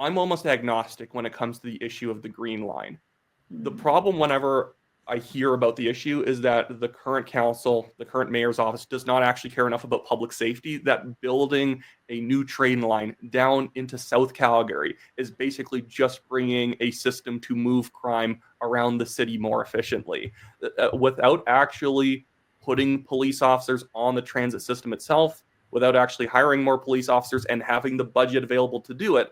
I'm almost agnostic when it comes to the issue of the green line. The problem whenever I hear about the issue is that the current council, the current mayor's office, does not actually care enough about public safety, that building a new train line down into South Calgary is basically just bringing a system to move crime around the city more efficiently, without actually putting police officers on the transit system itself, without actually hiring more police officers and having the budget available to do it.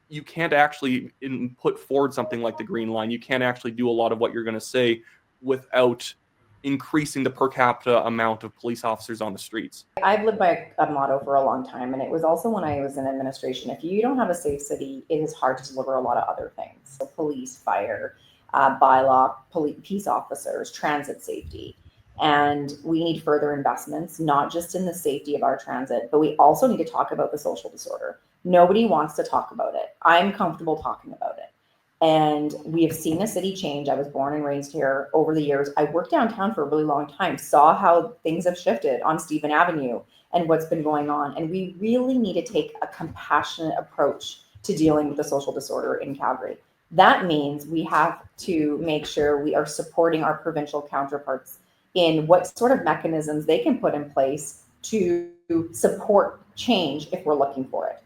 You can't actually put forward something like the green line. You can't actually do a lot of what you're going to say without increasing the per capita amount of police officers on the streets. I've lived by a motto for a long time, and it was also when I was in administration. If you don't have a safe city, it is hard to deliver a lot of other things. So police, fire, bylaw, peace officers, transit safety. And we need further investments, not just in the safety of our transit, but we also need to talk about the social disorder. Nobody wants to talk about it. I'm comfortable talking about it. And we have seen the city change. I was born and raised here over the years. I worked downtown for a really long time, saw how things have shifted on Stephen Avenue and what's been going on. And we really need to take a compassionate approach to dealing with the social disorder in Calgary. That means we have to make sure we are supporting our provincial counterparts in what sort of mechanisms they can put in place to support change if we're looking for it.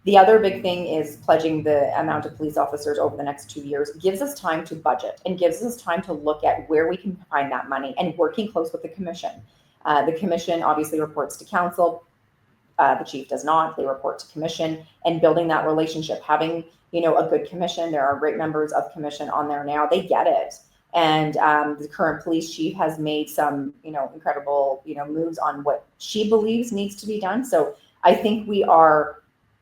The other big thing is pledging the amount of police officers over the next 2 years gives us time to budget and gives us time to look at where we can find that money, and working close with the commission. The commission obviously reports to council. The chief does not. They report to commission, and building that relationship, having a good commission. There are great members of commission on there now. They get it. And the current police chief has made some, incredible, moves on what she believes needs to be done. So I think we are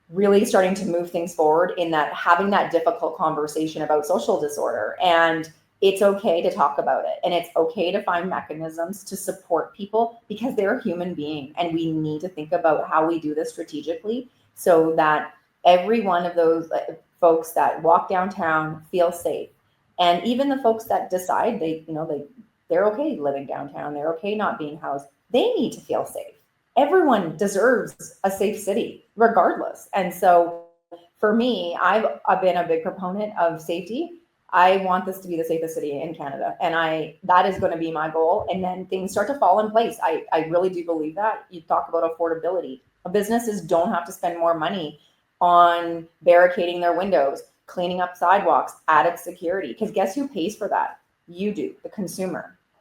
really starting to move things forward in that, having that difficult conversation about social disorder. And it's okay to talk about it. And it's okay to find mechanisms to support people, because they're a human being. And we need to think about how we do this strategically so that every one of those folks that walk downtown feel safe. And even the folks that decide they're okay living downtown, they're okay not being housed, they need to feel safe. Everyone deserves a safe city, regardless. And so for me, I've been a big proponent of safety. I want this to be the safest city in Canada. And that is going to be my goal. And then things start to fall in place. I really do believe that. You talk about affordability. Businesses don't have to spend more money on barricading their windows, cleaning up sidewalks, added security. Because guess who pays for that? You do, the consumer.